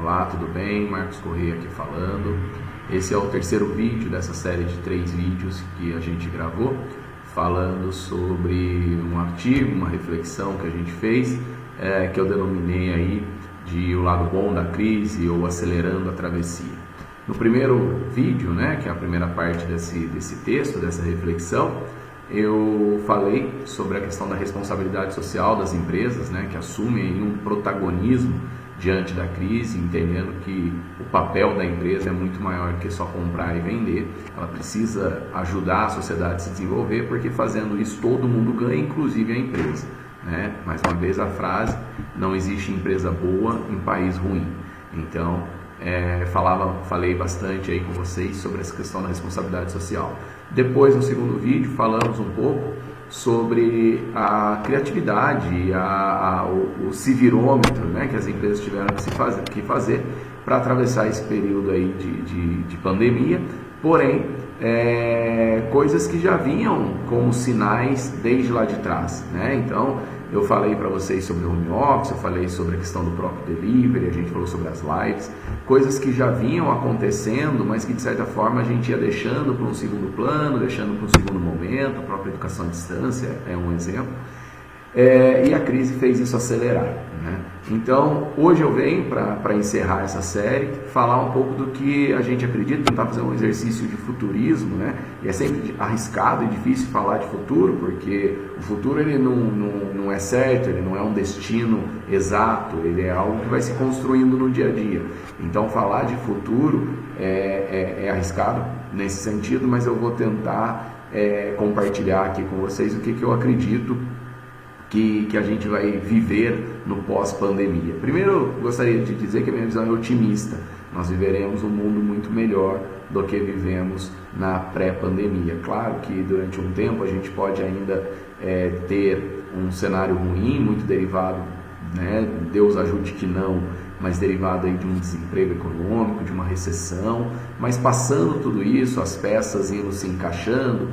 Olá, tudo bem? Marcos Correia aqui falando. Esse é o terceiro vídeo dessa série de 3 vídeos que a gente gravou, falando sobre um artigo, uma reflexão que a gente fez, que eu denominei aí de o lado bom da crise ou acelerando a travessia. No primeiro vídeo, que é a primeira parte desse texto, dessa reflexão, eu falei sobre a questão da responsabilidade social das empresas, que assumem um protagonismo diante da crise, entendendo que o papel da empresa é muito maior que só comprar e vender. Ela precisa ajudar a sociedade a se desenvolver, porque fazendo isso todo mundo ganha, inclusive a empresa. Mais uma vez a frase: não existe empresa boa em país ruim. Então, falei bastante aí com vocês sobre essa questão da responsabilidade social. Depois, no segundo vídeo, falamos um pouco sobre a criatividade, o se virômetro, que as empresas tiveram que fazer para atravessar esse período aí de pandemia, porém, coisas que já vinham como sinais desde lá de trás, Então, eu falei para vocês sobre o home office, eu falei sobre a questão do próprio delivery, a gente falou sobre as lives, coisas que já vinham acontecendo, mas que de certa forma a gente ia deixando para um segundo plano, deixando para um segundo momento. A própria educação à distância é um exemplo. E a crise fez isso acelerar. Então, hoje eu venho para encerrar essa série, falar um pouco do que a gente acredita, tentar fazer um exercício de futurismo, E é sempre arriscado e difícil falar de futuro, porque o futuro ele não é certo, ele não é um destino exato, ele é algo que vai se construindo no dia a dia. Então, falar de futuro é arriscado nesse sentido, mas eu vou tentar compartilhar aqui com vocês o que eu acredito que a gente vai viver no pós-pandemia. Primeiro, eu gostaria de dizer que a minha visão é otimista. Nós viveremos um mundo muito melhor do que vivemos na pré-pandemia. Claro que durante um tempo a gente pode ainda ter um cenário ruim, muito derivado, Deus ajude que não, mas derivado aí de um desemprego econômico, de uma recessão, mas passando tudo isso, as peças indo se encaixando,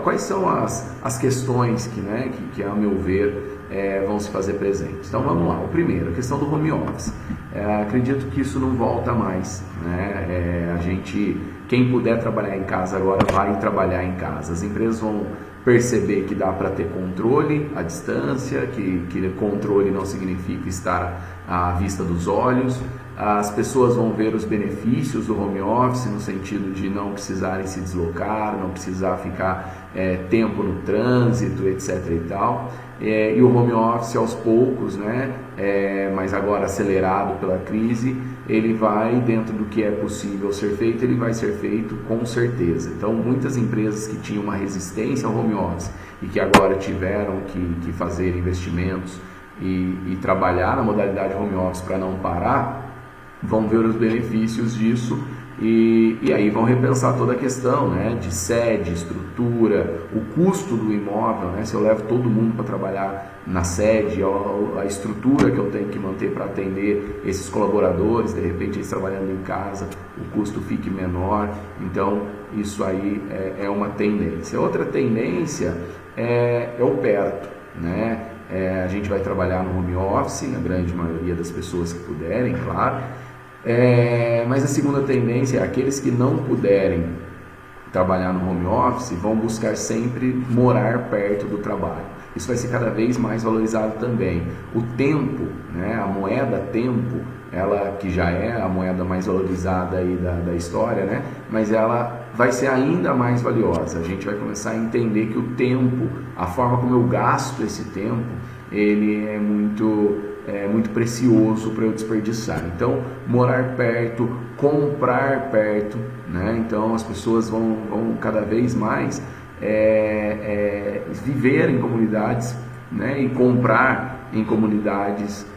quais são as questões que a meu ver, vão se fazer presentes? Então vamos lá. O primeiro, a questão do home office. Acredito que isso não volta mais, quem puder trabalhar em casa agora vai trabalhar em casa. As empresas vão perceber que dá para ter controle à distância, que controle não significa estar à vista dos olhos. As pessoas vão ver os benefícios do home office, no sentido de não precisarem se deslocar, não precisar ficar tempo no trânsito, etc. e tal. E o home office, aos poucos, mas agora acelerado pela crise, ele vai, dentro do que é possível ser feito, ele vai ser feito com certeza. Então, muitas empresas que tinham uma resistência ao home office e que agora tiveram que fazer investimentos e trabalhar na modalidade home office para não parar, vão ver os benefícios disso e aí vão repensar toda a questão de sede, estrutura, o custo do imóvel, se eu levo todo mundo para trabalhar na sede, a estrutura que eu tenho que manter para atender esses colaboradores, de repente eles trabalhando em casa, o custo fique menor. Então isso aí é uma tendência. Outra tendência é o perto, a gente vai trabalhar no home office, a grande maioria das pessoas que puderem, claro. Mas a segunda tendência é aqueles que não puderem trabalhar no home office vão buscar sempre morar perto do trabalho. Isso vai ser cada vez mais valorizado também. O tempo, a moeda tempo, ela que já é a moeda mais valorizada aí da história, mas ela vai ser ainda mais valiosa. A gente vai começar a entender que o tempo, a forma como eu gasto esse tempo, ele é muito precioso para eu desperdiçar. Então, morar perto, comprar perto, Então as pessoas vão cada vez mais viver em comunidades, e comprar em comunidades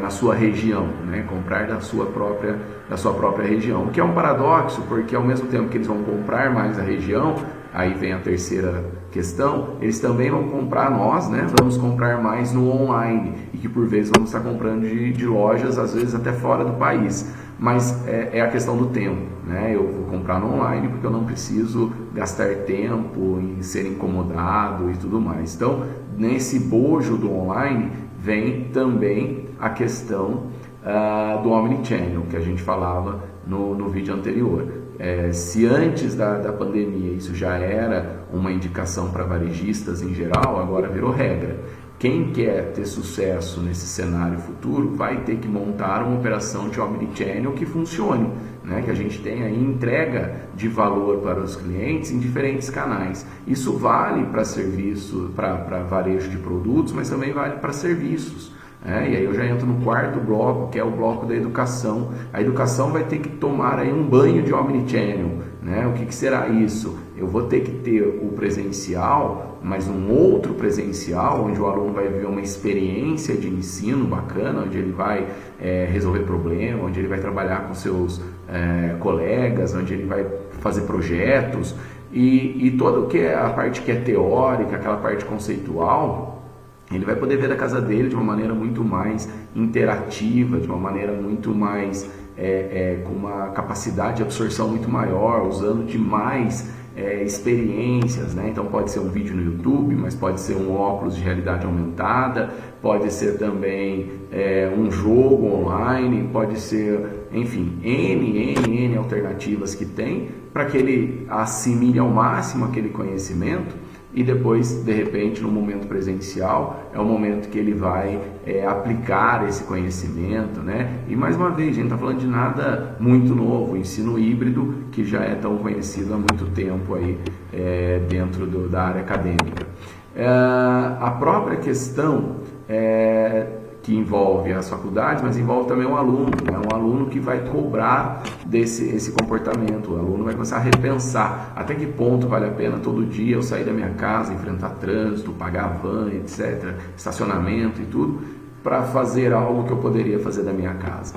na sua região, comprar da sua própria região, o que é um paradoxo, porque ao mesmo tempo que eles vão comprar mais a região, aí vem a terceira questão, eles também vão comprar nós, vamos comprar mais no online, e que por vezes vamos estar comprando de lojas, às vezes até fora do país, mas é a questão do tempo, eu vou comprar no online porque eu não preciso gastar tempo em ser incomodado e tudo mais. Então, nesse bojo do online vem também a questão do Omnichannel, que a gente falava no vídeo anterior. Se antes da pandemia isso já era uma indicação para varejistas em geral, agora virou regra. Quem quer ter sucesso nesse cenário futuro vai ter que montar uma operação de Omnichannel que funcione, né? Que a gente tenha aí entrega de valor para os clientes em diferentes canais. Isso vale para serviço, para varejo de produtos, mas também vale para serviços. E aí eu já entro no quarto bloco, que é o bloco da educação. A educação vai ter que tomar aí um banho de Omnichannel, né? O que será isso? Eu vou ter que ter o presencial, mas um outro presencial, onde o aluno vai viver uma experiência de ensino bacana, onde ele vai resolver problemas, onde ele vai trabalhar com seus colegas, onde ele vai fazer projetos, e toda a parte que é teórica, aquela parte conceitual, ele vai poder ver da casa dele de uma maneira muito mais interativa, de uma maneira muito mais, com uma capacidade de absorção muito maior, usando de mais experiências, né? Então pode ser um vídeo no YouTube, mas pode ser um óculos de realidade aumentada, pode ser também um jogo online, pode ser, enfim, N alternativas que tem para que ele assimile ao máximo aquele conhecimento. E depois, de repente, no momento presencial, é o momento que ele vai aplicar esse conhecimento, né? E mais uma vez, a gente está falando de nada muito novo, o ensino híbrido, que já é tão conhecido há muito tempo aí, dentro da área acadêmica. A própria questão que envolve as faculdades, mas envolve também o aluno, né? Um aluno que vai cobrar esse comportamento, o aluno vai começar a repensar até que ponto vale a pena todo dia eu sair da minha casa, enfrentar trânsito, pagar van, etc., estacionamento e tudo, para fazer algo que eu poderia fazer da minha casa.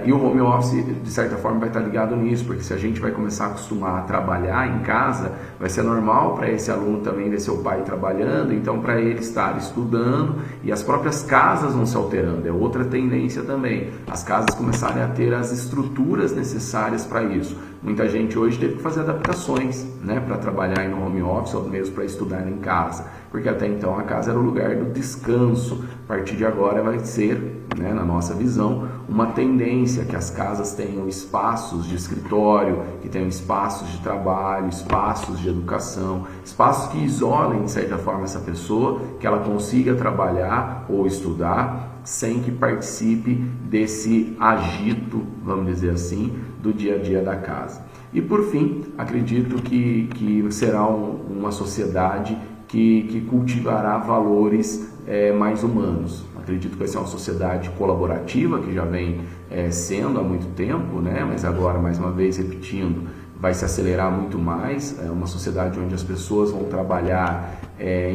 E o home office, de certa forma, vai estar ligado nisso, porque se a gente vai começar a acostumar a trabalhar em casa, vai ser normal para esse aluno também ver seu pai trabalhando, então para ele estar estudando, e as próprias casas vão se alterando, é outra tendência também, as casas começarem a ter as estruturas necessárias para isso. Muita gente hoje teve que fazer adaptações, né, para trabalhar no home office ou mesmo para estudar em casa, porque até então a casa era o lugar do descanso. A partir de agora vai ser, né, na nossa visão, uma tendência que as casas tenham espaços de escritório, que tenham espaços de trabalho, espaços de educação, espaços que isolem de certa forma essa pessoa, que ela consiga trabalhar ou estudar sem que participe desse agito, vamos dizer assim, do dia a dia da casa. E por fim, acredito que será uma sociedade que cultivará valores mais humanos. Acredito que vai ser uma sociedade colaborativa, que já vem sendo há muito tempo, né? Mas agora, mais uma vez, repetindo, vai se acelerar muito mais. É uma sociedade onde as pessoas vão trabalhar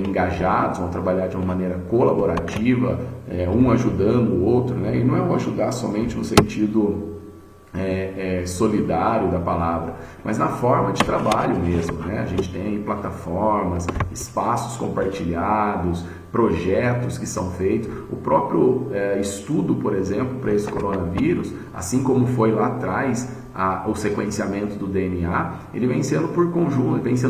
engajados, vão trabalhar de uma maneira colaborativa, um ajudando o outro, né? E não é um ajudar somente no sentido solidário da palavra, mas na forma de trabalho mesmo, né? A gente tem aí plataformas, espaços compartilhados, projetos que são feitos. O próprio estudo, por exemplo, para esse coronavírus, assim como foi lá atrás o sequenciamento do DNA, ele vem sendo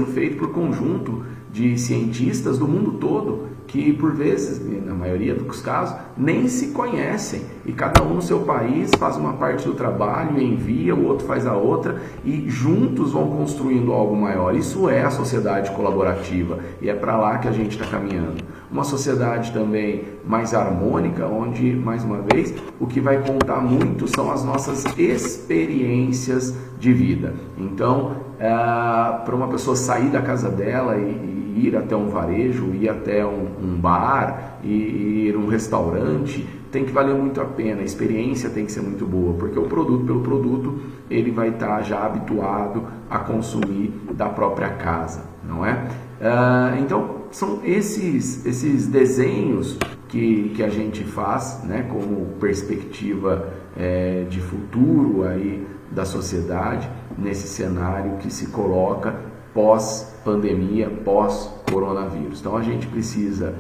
feito por conjunto de cientistas do mundo todo, que por vezes, na maioria dos casos, nem se conhecem, e cada um no seu país faz uma parte do trabalho e envia, o outro faz a outra, e juntos vão construindo algo maior. Isso é a sociedade colaborativa, e é para lá que a gente está caminhando. Uma sociedade também mais harmônica, onde, mais uma vez, o que vai contar muito são as nossas experiências de vida. Então, para uma pessoa sair da casa dela e ir até um varejo, ir até um bar, ir a um restaurante, tem que valer muito a pena, a experiência tem que ser muito boa, porque o produto pelo produto, ele vai estar já habituado a consumir da própria casa, não é? Então, são esses desenhos que a gente faz, né, como perspectiva de futuro aí da sociedade, nesse cenário que se coloca pós-pandemia, pós-coronavírus. Então a gente precisa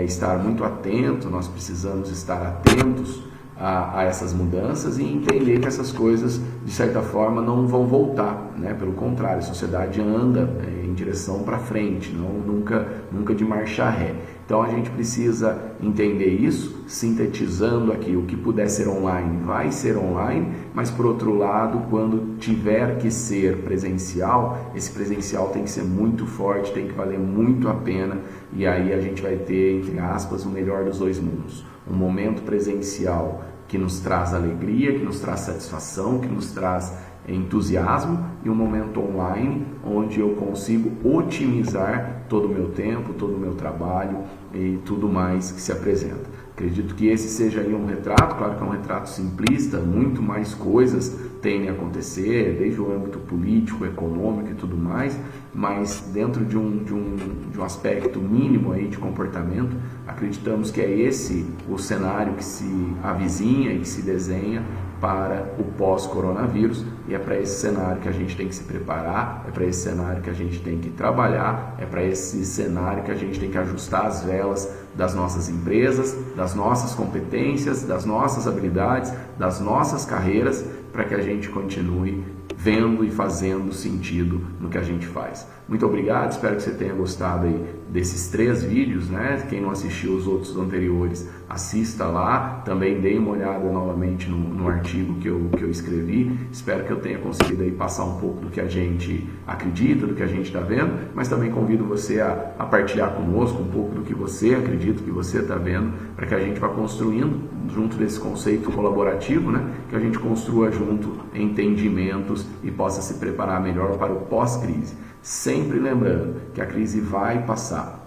estar muito atento, nós precisamos estar atentos a essas mudanças e entender que essas coisas, de certa forma, não vão voltar, né? Pelo contrário, a sociedade anda em direção para frente, nunca de marcha ré. Então a gente precisa entender isso, sintetizando aqui: o que puder ser online vai ser online, mas por outro lado, quando tiver que ser presencial, esse presencial tem que ser muito forte, tem que valer muito a pena, e aí a gente vai ter, entre aspas, o melhor dos dois mundos. Um momento presencial que nos traz alegria, que nos traz satisfação, que nos traz entusiasmo, e um momento online onde eu consigo otimizar todo o meu tempo, todo o meu trabalho e tudo mais que se apresenta. Acredito que esse seja aí um retrato, claro que é um retrato simplista, muito mais coisas têm a acontecer, desde o âmbito político, econômico e tudo mais, mas dentro de um aspecto mínimo aí de comportamento, acreditamos que é esse o cenário que se avizinha e que se desenha para o pós-coronavírus, e é para esse cenário que a gente tem que se preparar, é para esse cenário que a gente tem que trabalhar, é para esse cenário que a gente tem que ajustar as velas das nossas empresas, das nossas competências, das nossas habilidades, das nossas carreiras, para que a gente continue vendo e fazendo sentido no que a gente faz. Muito obrigado, espero que você tenha gostado aí desses 3 vídeos, né? Quem não assistiu os outros anteriores, assista lá, também dê uma olhada novamente no artigo que eu escrevi. Espero que eu tenha conseguido aí passar um pouco do que a gente acredita, do que a gente está vendo, mas também convido você a partilhar conosco um pouco do que você acredita, do que você está vendo, para que a gente vá construindo junto desse conceito colaborativo, né? Que a gente construa junto entendimentos e possa se preparar melhor para o pós-crise. Sempre lembrando que a crise vai passar.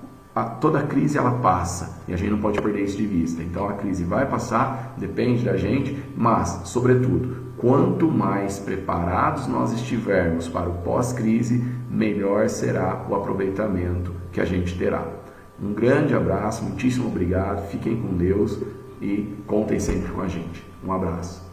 Toda crise ela passa e a gente não pode perder isso de vista. Então a crise vai passar, depende da gente, mas, sobretudo, quanto mais preparados nós estivermos para o pós-crise, melhor será o aproveitamento que a gente terá. Um grande abraço, muitíssimo obrigado, fiquem com Deus e contem sempre com a gente. Um abraço.